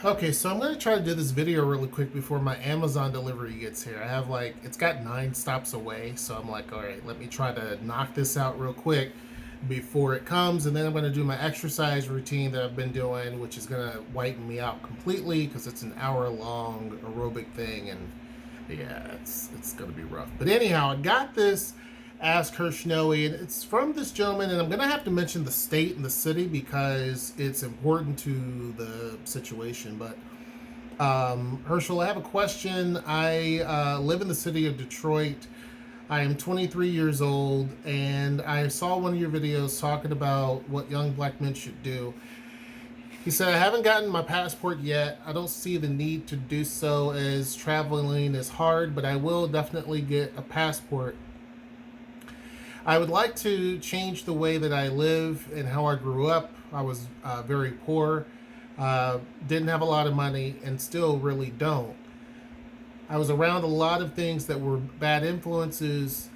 Okay, so I'm going to try to do this video really quick before my Amazon delivery gets here. I have it's got 9 stops away, so I'm like, all right, let me try to knock this out real quick before it comes, and then I'm going to do my exercise routine that I've been doing, which is going to wipe me out completely because it's an hour-long aerobic thing, and yeah, it's going to be rough. But anyhow, I got this Ask Her Snowy, and it's from this gentleman, and I'm going to have to mention the state and the city because it's important to the situation. But Herschel, I have a question. I live in the city of Detroit. I am 23 years old, and I saw one of your videos talking about what young black men should do. He said, I haven't gotten my passport yet. I don't see the need to do so as traveling is hard, but I will definitely get a passport. I would like to change the way that I live and how I grew up. I was very poor, didn't have a lot of money, and still really don't. I was around a lot of things that were bad influences.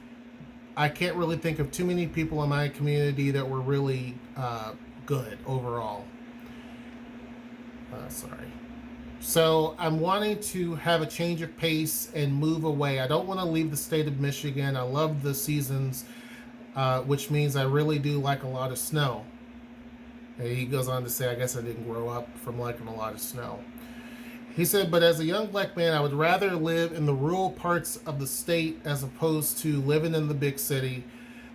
I can't really think of too many people in my community that were really good overall. Sorry. So I'm wanting to have a change of pace and move away. I don't want to leave the state of Michigan. I love the seasons, which means I really do like a lot of snow. And he goes on to say, I guess I didn't grow up from liking a lot of snow. He said, but as a young black man, I would rather live in the rural parts of the state as opposed to living in the big city.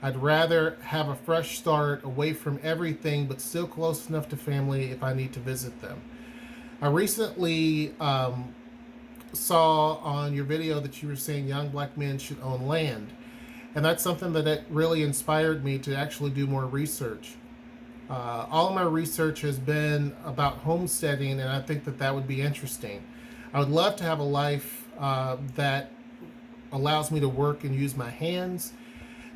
I'd rather have a fresh start away from everything, but still close enough to family if I need to visit them. I recently saw on your video that you were saying young black men should own land. And that's something that really inspired me to actually do more research. All of my research has been about homesteading, and I think that that would be interesting. I would love to have a life that allows me to work and use my hands,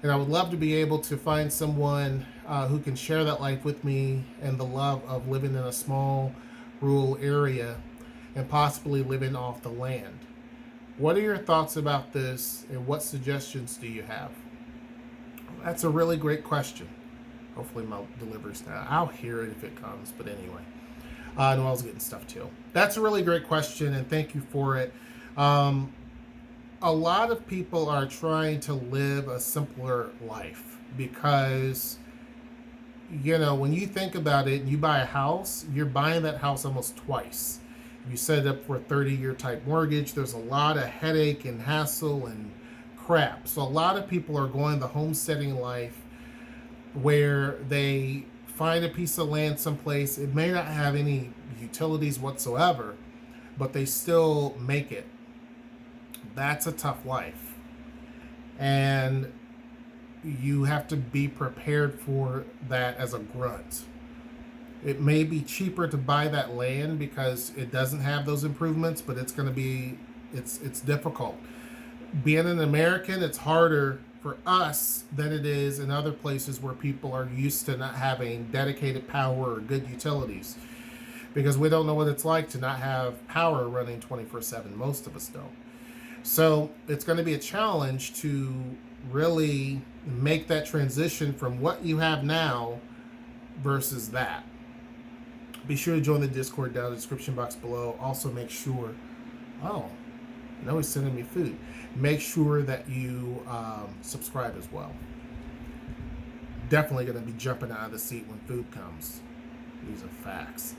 and I would love to be able to find someone who can share that life with me and the love of living in a small rural area and possibly living off the land. What are your thoughts about this, and what suggestions do you have? That's a really great question. Hopefully my delivery's now. I'll hear it if it comes, but anyway. No, I was getting stuff too. That's a really great question, and thank you for it. A lot of people are trying to live a simpler life because, when you think about it and you buy a house, you're buying that house almost twice. If you set it up for a 30-year type mortgage, there's a lot of headache and hassle and crap. So a lot of people are going the homesteading life where they find a piece of land someplace. It may not have any utilities whatsoever, but they still make it. That's a tough life. And you have to be prepared for that as a grunt. It may be cheaper to buy that land because it doesn't have those improvements, but it's going to be, it's difficult. Being an American, it's harder for us than it is in other places where people are used to not having dedicated power or good utilities, because we don't know what it's like to not have power running 24/7. Most of us don't. So it's going to be a challenge to really make that transition from what you have now versus that. Be sure to join the Discord down in the description box below. Also make sure, now he's sending me food. Make sure that you subscribe as well. Definitely going to be jumping out of the seat when food comes. These are facts.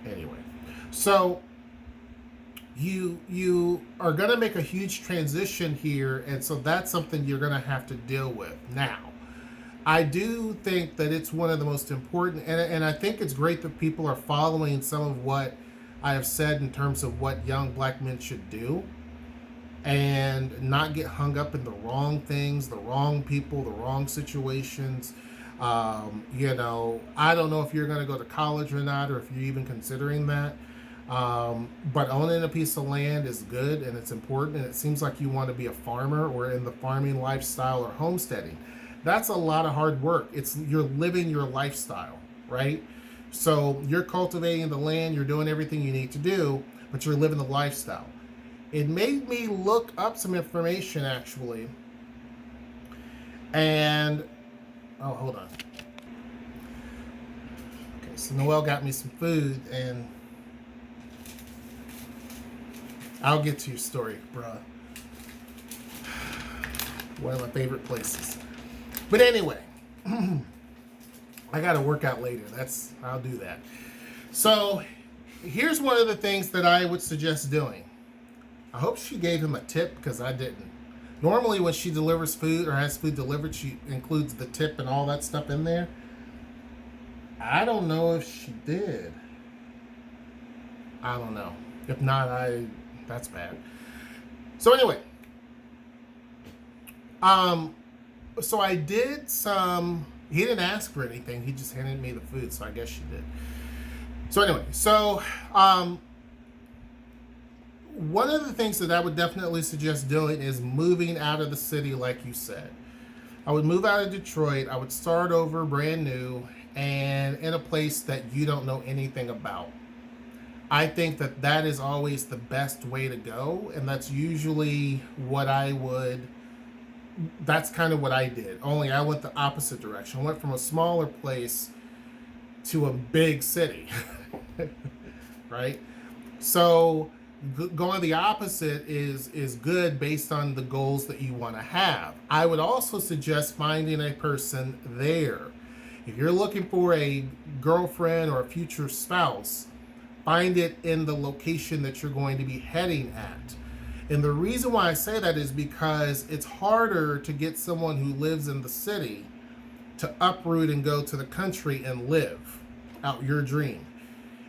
Anyway, so you are going to make a huge transition here, and so that's something you're going to have to deal with. Now, I do think that it's one of the most important, and I think it's great that people are following some of what I have said in terms of what young black men should do, and not get hung up in the wrong things, the wrong people, the wrong situations. I don't know if you're going to go to college or not, or if you're even considering that. But owning a piece of land is good, and it's important, and it seems like you want to be a farmer or in the farming lifestyle or homesteading. That's a lot of hard work. You're living your lifestyle, right? So you're cultivating the land, you're doing everything you need to do, but you're living the lifestyle. It made me look up some information, actually. And, hold on. Okay, so Noelle got me some food, and I'll get to your story, bruh. One of my favorite places. But anyway, I got to work out later. I'll do that. So here's one of the things that I would suggest doing. I hope she gave him a tip because I didn't. Normally when she delivers food or has food delivered, she includes the tip and all that stuff in there. I don't know if she did. I don't know. If not, that's bad. So anyway, so I did some. He didn't ask for anything. He just handed me the food, so I guess she did. So anyway, one of the things that I would definitely suggest doing is moving out of the city, like you said. I would move out of Detroit. I would start over brand new and in a place that you don't know anything about. I think that is always the best way to go, and that's usually that's kind of what I did. Only I went the opposite direction. I went from a smaller place to a big city, right? So going the opposite is good based on the goals that you want to have. I would also suggest finding a person there. If you're looking for a girlfriend or a future spouse, find it in the location that you're going to be heading at. And the reason why I say that is because it's harder to get someone who lives in the city to uproot and go to the country and live out your dream.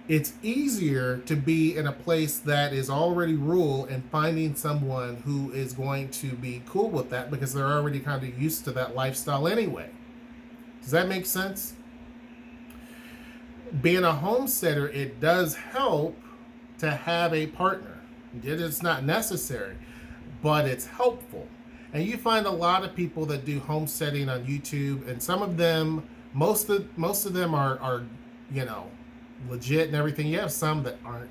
It's easier to be in a place that is already rural and finding someone who is going to be cool with that because they're already kind of used to that lifestyle anyway. Does that make sense? Being a homesteader, it does help to have a partner. It's not necessary, but it's helpful. And you find a lot of people that do homesteading on YouTube, and some of them, most of them are legit and everything. You have some that aren't,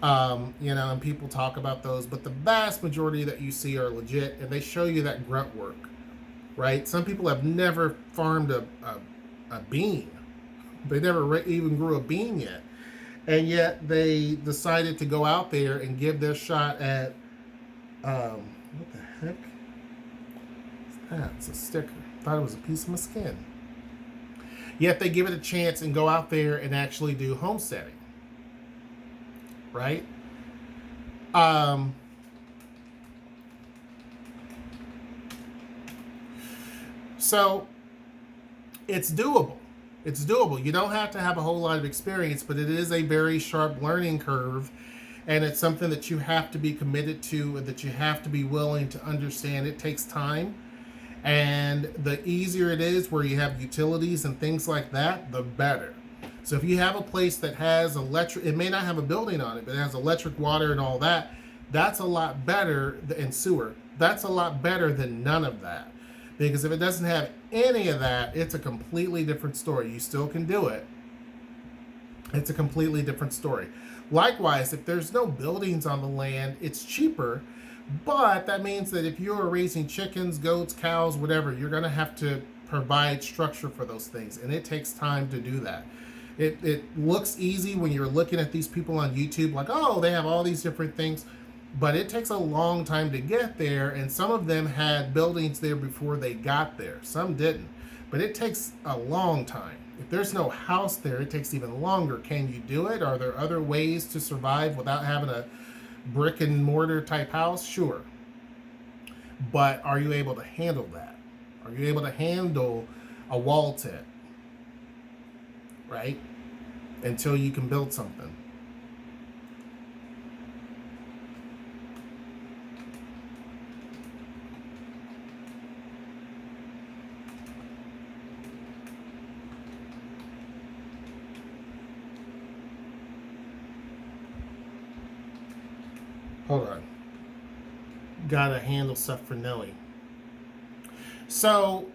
and people talk about those, but the vast majority that you see are legit, and they show you that grunt work, right? Some people have never farmed a bean. They never even grew a bean yet, and yet they decided to go out there and give their shot at, what the heck is that? It's a sticker. I thought it was a piece of my skin. Yet they give it a chance and go out there and actually do homesteading, right? So it's doable. It's doable. You don't have to have a whole lot of experience, but it is a very sharp learning curve, and it's something that you have to be committed to and that you have to be willing to understand. It takes time. And the easier it is where you have utilities and things like that, the better. So if you have a place that has electric, it may not have a building on it, but it has electric, water, and all that, that's a lot better, and sewer, that's a lot better than none of that. Because if it doesn't have any of that, it's a completely different story. You still can do it. It's a completely different story. Likewise, if there's no buildings on the land, it's cheaper. But that means that if you're raising chickens, goats, cows, whatever, you're going to have to provide structure for those things. And it takes time to do that. It looks easy when you're looking at these people on YouTube, like, oh, they have all these different things. But it takes a long time to get there. And some of them had buildings there before they got there. Some didn't. But it takes a long time. If there's no house there, it takes even longer. Can you do it? Are there other ways to survive without having a brick and mortar type house? Sure. But are you able to handle that? Are you able to handle a wall tent? Right? Until you can build something. Hold on. Gotta handle stuff for Nelly. So,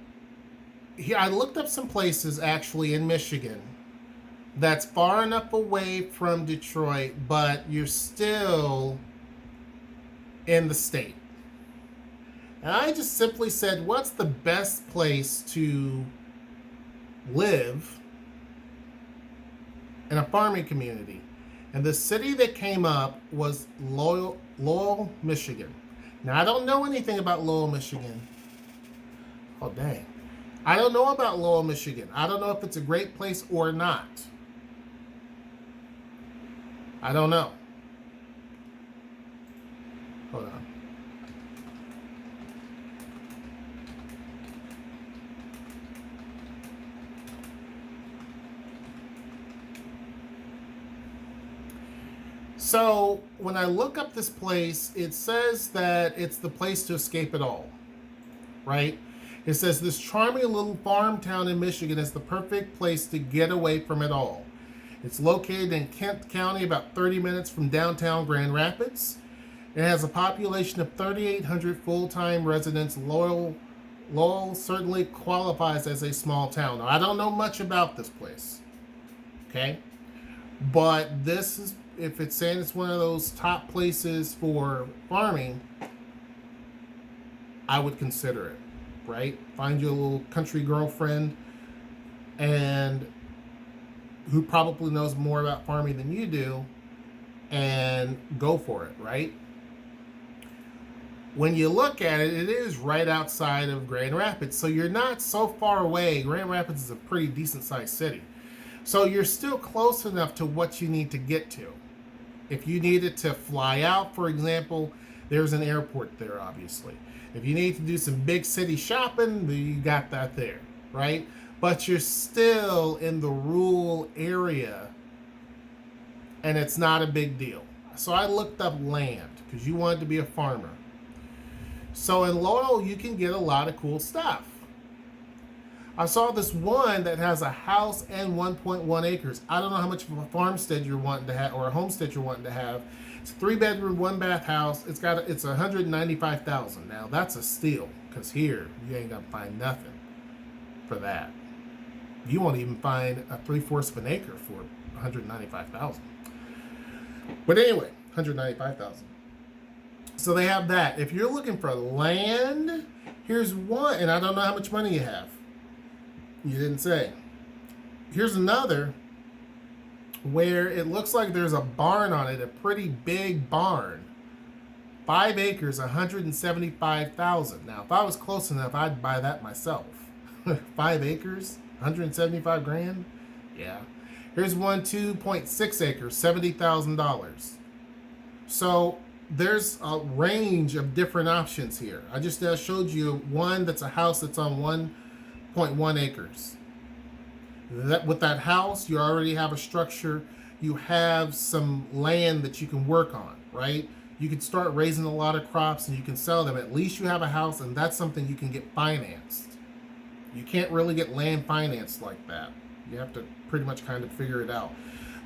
I looked up some places actually in Michigan that's far enough away from Detroit, but you're still in the state. And I just simply said, what's the best place to live in a farming community? And the city that came up was Lowell, Michigan. Now, I don't know anything about Lowell, Michigan. Oh, dang. I don't know about Lowell, Michigan. I don't know if it's a great place or not. I don't know. Hold on. So when I look up this place, it says that it's the place to escape it all, right? It says this charming little farm town in Michigan is the perfect place to get away from it all. It's located in Kent County, about 30 minutes from downtown Grand Rapids. It has a population of 3,800 full-time residents. Lowell certainly qualifies as a small town. Now, I don't know much about this place, okay? But this is, if it's saying it's one of those top places for farming, I would consider it, right? Find you a little country girlfriend and who probably knows more about farming than you do, and go for it, right? When you look at it, it is right outside of Grand Rapids, so you're not so far away. Grand Rapids is a pretty decent sized city. So you're still close enough to what you need to get to. If you needed to fly out, for example, there's an airport there, obviously. If you need to do some big city shopping, you got that there, right? But you're still in the rural area, and it's not a big deal. So I looked up land, because you wanted to be a farmer. So in Lowell, you can get a lot of cool stuff. I saw this one that has a house and 1.1 acres. I don't know how much of a farmstead you're wanting to have, or a homestead you're wanting to have. It's a 3-bedroom, 1-bath house. It's $195,000. Now that's a steal, because here you ain't gonna find nothing for that. You won't even find a 3/4 of an acre for $195,000. But anyway, $195,000. So they have that. If you're looking for land, here's one, and I don't know how much money you have. You didn't say. Here's another where it looks like there's a barn on it, a pretty big barn. 5 acres, $175,000. Now, if I was close enough, I'd buy that myself. 5 acres, $175,000. Yeah. Here's one, 2.6 acres, $70,000. So there's a range of different options here. I just showed you one that's a house that's on 1.1 acres. With that house, you already have a structure. You have some land that you can work on, right? You can start raising a lot of crops and you can sell them. At least you have a house, and that's something you can get financed. You can't really get land financed like that. You have to pretty much kind of figure it out.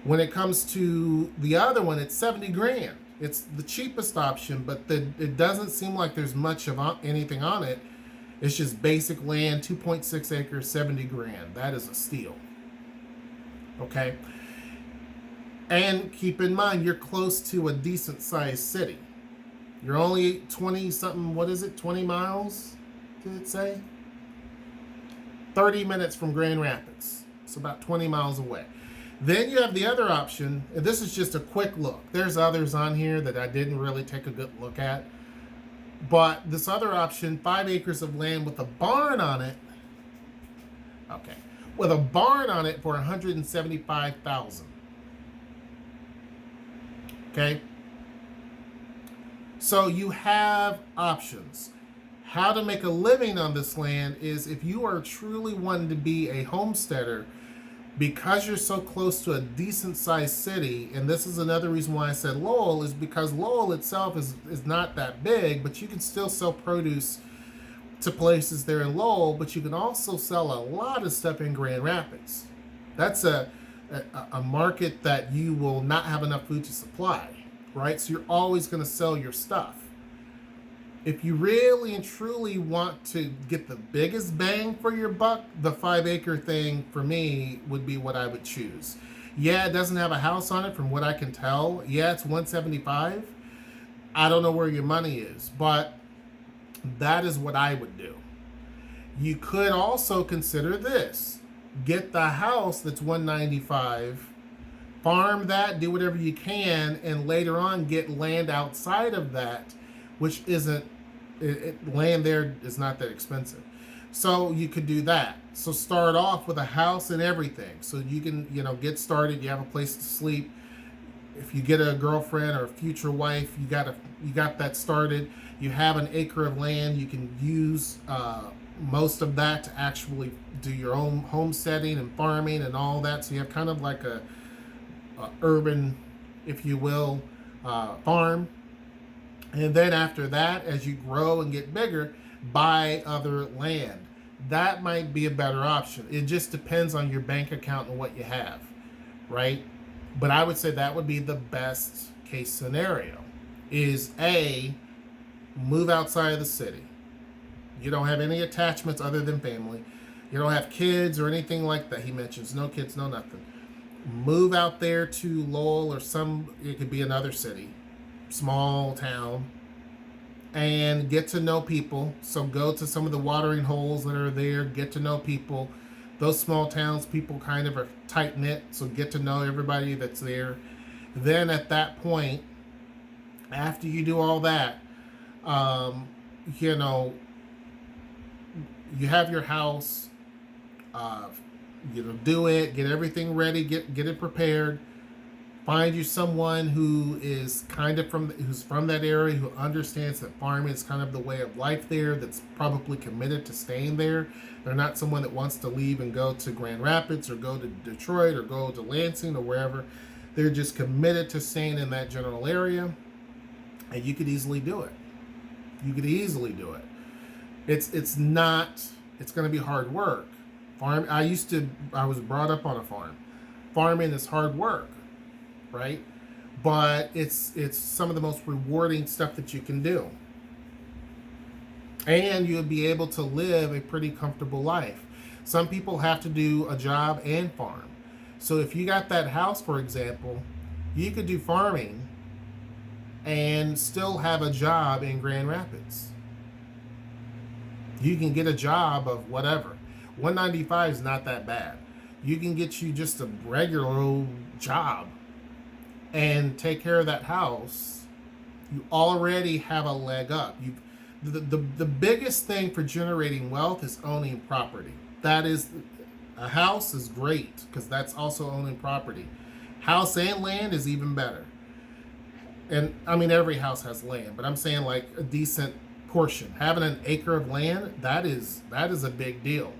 When it comes to the other one, it's $70,000. It's the cheapest option, but it doesn't seem like there's much of anything on it. It's just basic land, 2.6 acres, $70,000. That is a steal. Okay? And keep in mind, you're close to a decent sized city. You're only 20 something, 20 miles, did it say? 30 minutes from Grand Rapids. It's about 20 miles away. Then you have the other option, and this is just a quick look. There's others on here that I didn't really take a good look at. But this other option, 5 acres of land with a barn on it. Okay. With a barn on it for $175,000. Okay. So you have options. How to make a living on this land is, if you are truly wanting to be a homesteader, because you're so close to a decent sized city, and this is another reason why I said Lowell, is because Lowell itself is not that big, but you can still sell produce to places there in Lowell, but you can also sell a lot of stuff in Grand Rapids. That's a market that you will not have enough food to supply, right? So you're always going to sell your stuff. If you really and truly want to get the biggest bang for your buck, the 5 acre thing for me would be what I would choose. Yeah, it doesn't have a house on it from what I can tell. Yeah, it's $175,000. I don't know where your money is, but that is what I would do. You could also consider this. Get the house that's $195,000 farm that, do whatever you can, and later on get land outside of that, which isn't land there is not that expensive. So you could do that. So start off with a house and everything, so you can get started. You have a place to sleep. If you get a girlfriend or a future wife, you got that started. You have an acre of land. You can use most of that to actually do your own homesteading and farming and all that. So you have kind of like a urban, if you will, farm. And then after that, as you grow and get bigger, buy other land. That might be a better option. It just depends on your bank account and what you have, right? But I would say that would be the best case scenario, is A, move outside of the city. You don't have any attachments other than family. You don't have kids or anything like that. He mentions no kids, no nothing. Move out there to Lowell or it could be another city, small town, and get to know people. So go to some of the watering holes that are there, get to know people. Those small towns, people kind of are tight-knit, so get to know everybody that's there. Then at that point, after you do all that, you have your house, do it, get everything ready, get it prepared. Find you someone who is who's from that area, who understands that farming is kind of the way of life there, that's probably committed to staying there. They're not someone that wants to leave and go to Grand Rapids or go to Detroit or go to Lansing or wherever. They're just committed to staying in that general area, and you could easily do it. It's going to be hard work. I was brought up on a farm. Farming is hard work, right? But it's some of the most rewarding stuff that you can do. And you'll be able to live a pretty comfortable life. Some people have to do a job and farm. So if you got that house, for example, you could do farming and still have a job in Grand Rapids. You can get a job of whatever. $195 is not that bad. You can get you just a regular old job and take care of that house. You already have a leg up. The biggest thing for generating wealth is owning property. That is, a house is great because that's also owning property. House and land is even better. And I mean, every house has land, but I'm saying like a decent portion. Having an acre of land, that is a big deal.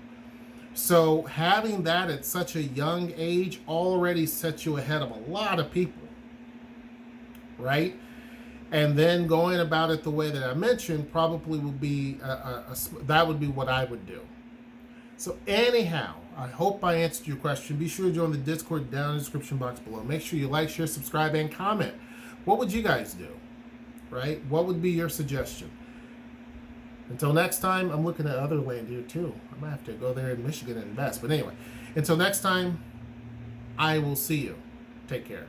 So having that at such a young age already sets you ahead of a lot of people, right? And then going about it the way that I mentioned probably would be that would be what I would do. So anyhow, I hope I answered your question. Be sure to join the Discord down in the description box below. Make sure you like, share, subscribe, and comment. What would you guys do, right? What would be your suggestion? Until next time, I'm looking at other land here too. I might have to go there in Michigan and invest. But anyway, until next time, I will see you. Take care.